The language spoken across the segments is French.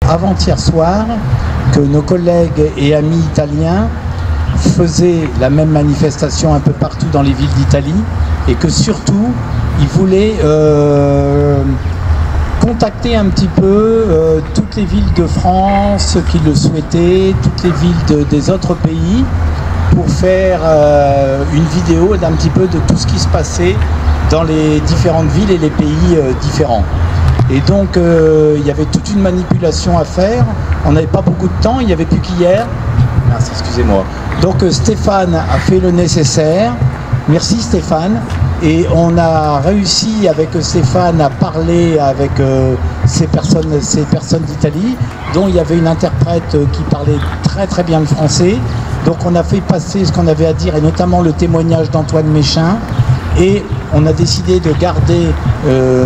avant-hier soir que nos collègues et amis italiens faisaient la même manifestation un peu partout dans les villes d'Italie et que surtout ils voulaient contacter un petit peu toutes les villes de France qui le souhaitaient, toutes les villes des autres pays pour faire une vidéo d'un petit peu de tout ce qui se passait dans les différentes villes et les pays différents. Et donc il y avait toute une manipulation à faire, on n'avait pas beaucoup de temps, il n'y avait plus qu'hier. Merci, excusez-moi. Donc Stéphane a fait le nécessaire, merci Stéphane, et on a réussi avec Stéphane à parler avec ces personnes d'Italie, dont il y avait une interprète qui parlait très très bien le français. Donc on a fait passer ce qu'on avait à dire, et notamment le témoignage d'Antoine Méchin, et on a décidé de garder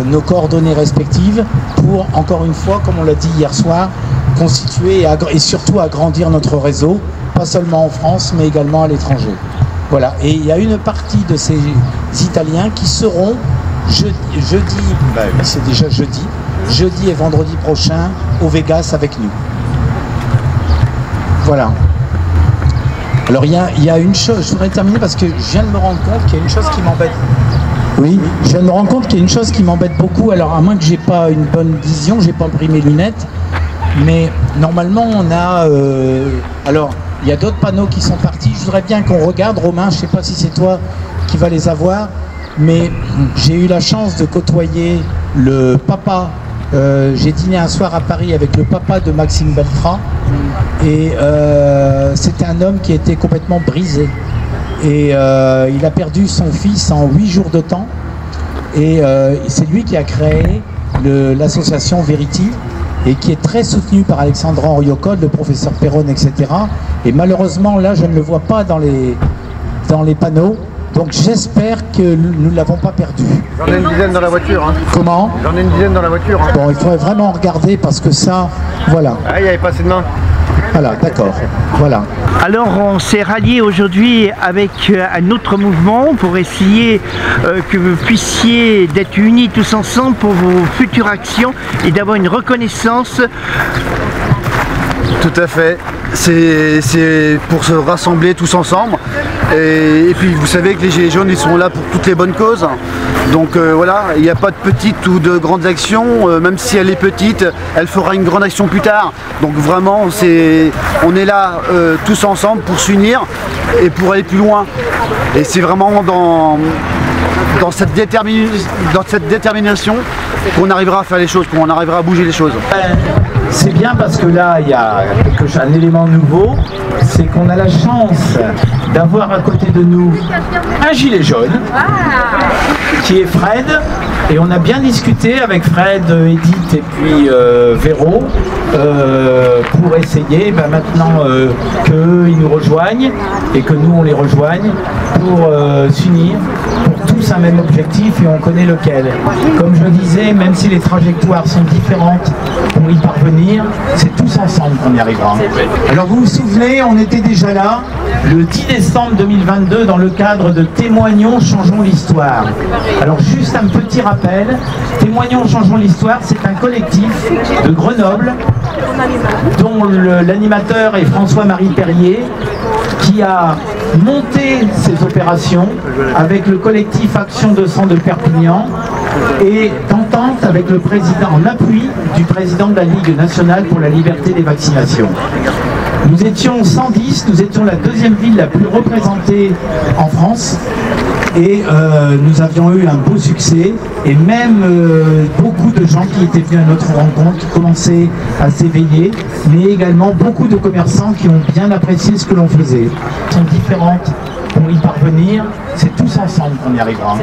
nos coordonnées respectives pour, encore une fois, comme on l'a dit hier soir, constituer et surtout agrandir notre réseau, pas seulement en France, mais également à l'étranger. Voilà, et il y a une partie de ces Italiens qui seront jeudi, c'est déjà jeudi et vendredi prochain au Vegas avec nous. Voilà. Alors il y a une chose, je voudrais terminer parce que je viens de me rendre compte qu'il y a une chose qui m'embête. Oui, je viens de me rendre compte qu'il y a une chose qui m'embête beaucoup, alors à moins que j'ai pas une bonne vision, j'ai pas pris mes lunettes, mais normalement on a... alors, il y a d'autres panneaux qui sont partis, je voudrais bien qu'on regarde, Romain, je sais pas si c'est toi qui vas les avoir, mais j'ai eu la chance de côtoyer le papa, j'ai dîné un soir à Paris avec le papa de Maxime Belfrat, et c'était un homme qui était complètement brisé. Et il a perdu son fils en 8 jours de temps. Et c'est lui qui a créé l'association Verity, et qui est très soutenu par Alexandre Henriocode, le professeur Perron, etc. Et malheureusement, là, je ne le vois pas dans les panneaux. Donc j'espère que nous ne l'avons pas perdu. J'en ai une dizaine dans la voiture. Hein. Comment? J'en ai une dizaine dans la voiture. Hein. Bon, il faudrait vraiment regarder parce que ça, voilà. Ah, il n'y avait pas assez de main. Voilà, d'accord. Voilà. Alors on s'est rallié aujourd'hui avec un autre mouvement pour essayer que vous puissiez d'être unis tous ensemble pour vos futures actions et d'avoir une reconnaissance. Tout à fait. C'est pour se rassembler tous ensemble. Et puis vous savez que les Gilets jaunes, ils sont là pour toutes les bonnes causes. Donc voilà, il n'y a pas de petites ou de grandes actions, même si elle est petite, elle fera une grande action plus tard. Donc vraiment, on est là tous ensemble pour s'unir et pour aller plus loin. Et c'est vraiment dans cette détermination qu'on arrivera à faire les choses, qu'on arrivera à bouger les choses. C'est bien parce que là, il y a un élément nouveau, c'est qu'on a la chance d'avoir à côté de nous un gilet jaune, qui est Fred, et on a bien discuté avec Fred, Edith et puis Véro, pour essayer maintenant qu'eux ils nous rejoignent et que nous on les rejoigne pour s'unir pour tous un même objectif, et on connaît lequel. Comme je disais, même si les trajectoires sont différentes pour y parvenir, c'est tous ensemble qu'on y arrivera. Alors vous vous souvenez, on était déjà là le 10 décembre 2022 dans le cadre de Témoignons, changeons l'histoire. Alors juste un petit rappel, Témoignons, changeons l'histoire, c'est un collectif de Grenoble dont l'animateur est François-Marie Perrier, qui a monté ces opérations avec le collectif Action 200 de Perpignan et d'entente avec le président, en appui du président de la Ligue nationale pour la liberté des vaccinations. Nous étions 110, nous étions la deuxième ville la plus représentée en France, et nous avions eu un beau succès, et même beaucoup de gens qui étaient venus à notre rencontre, qui commençaient à s'éveiller, mais également beaucoup de commerçants qui ont bien apprécié ce que l'on faisait. Elles sont différentes pour y parvenir, c'est tous ensemble qu'on y arrivera.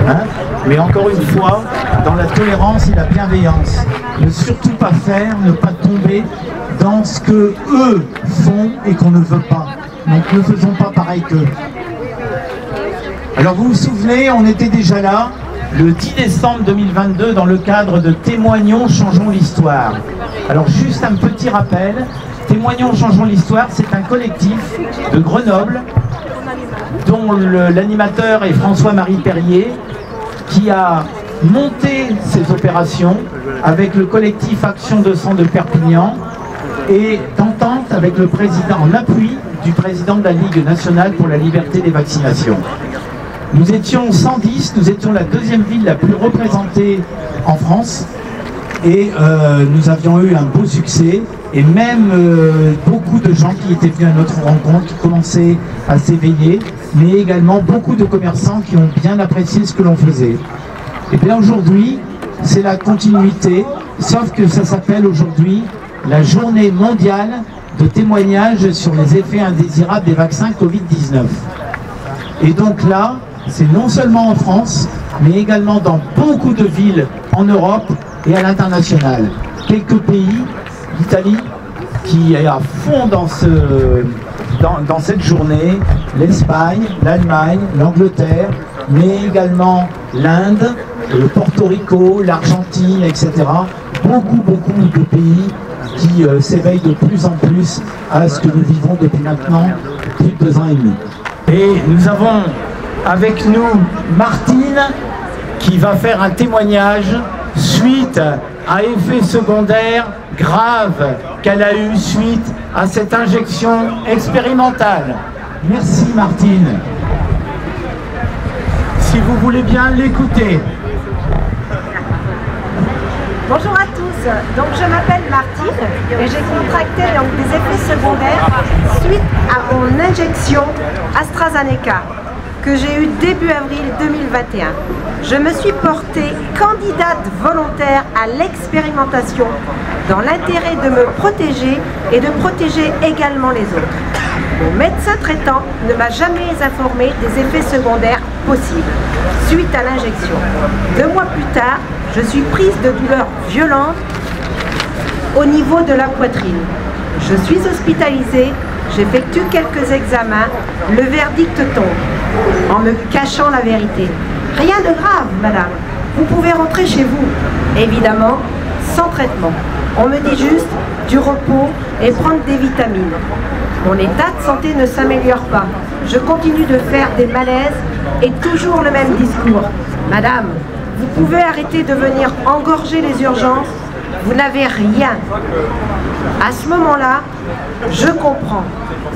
Hein? Mais encore une fois, dans la tolérance et la bienveillance, ne surtout pas faire, ne pas tomber dans ce que eux font et qu'on ne veut pas. Donc ne faisons pas pareil qu'eux. Alors vous vous souvenez, on était déjà là le 10 décembre 2022 dans le cadre de Témoignons, changeons l'histoire. Alors juste un petit rappel, Témoignons, changeons l'histoire, c'est un collectif de Grenoble dont l'animateur est François-Marie Perrier, qui a monté ces opérations avec le collectif Action 200 de Perpignan et d'entente avec le président, en appui du président de la Ligue nationale pour la liberté des vaccinations. Nous étions 110, nous étions la deuxième ville la plus représentée en France et nous avions eu un beau succès et même beaucoup de gens qui étaient venus à notre rencontre commençaient à s'éveiller, mais également beaucoup de commerçants qui ont bien apprécié ce que l'on faisait. Et bien aujourd'hui, c'est la continuité, sauf que ça s'appelle aujourd'hui la journée mondiale de témoignage sur les effets indésirables des vaccins Covid-19. Et donc là, c'est non seulement en France, mais également dans beaucoup de villes en Europe et à l'international. Quelques pays, l'Italie, qui est à fond dans cette journée, l'Espagne, l'Allemagne, l'Angleterre, mais également l'Inde, le Porto Rico, l'Argentine, etc. Beaucoup de pays qui s'éveillent de plus en plus à ce que nous vivons depuis maintenant plus de 2 ans et demi. Et nous avons avec nous Martine qui va faire un témoignage suite à effets secondaires graves qu'elle a eu suite à cette injection expérimentale. Merci Martine. Si vous voulez bien l'écouter. Bonjour à tous, donc je m'appelle Martine et j'ai contracté donc des effets secondaires suite à mon injection AstraZeneca que j'ai eue début avril 2021. Je me suis portée candidate volontaire à l'expérimentation dans l'intérêt de me protéger et de protéger également les autres. Mon médecin traitant ne m'a jamais informé des effets secondaires possibles suite à l'injection. 2 mois plus tard, je suis prise de douleurs violentes au niveau de la poitrine. Je suis hospitalisée, j'effectue quelques examens, le verdict tombe en me cachant la vérité. Rien de grave, madame, vous pouvez rentrer chez vous. Évidemment, sans traitement. On me dit juste du repos et prendre des vitamines. Mon état de santé ne s'améliore pas. Je continue de faire des malaises et toujours le même discours. Madame, vous pouvez arrêter de venir engorger les urgences, vous n'avez rien. À ce moment-là, je comprends.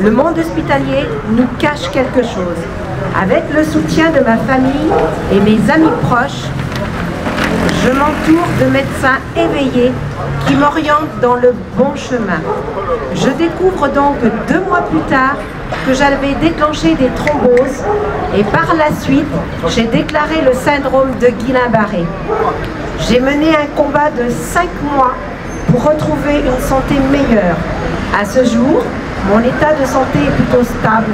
Le monde hospitalier nous cache quelque chose. Avec le soutien de ma famille et mes amis proches, je m'entoure de médecins éveillés qui m'orientent dans le bon chemin. Je découvre donc 2 mois plus tard que j'avais déclenché des thromboses et par la suite, j'ai déclaré le syndrome de Guillain-Barré. J'ai mené un combat de 5 mois pour retrouver une santé meilleure. À ce jour, mon état de santé est plutôt stable.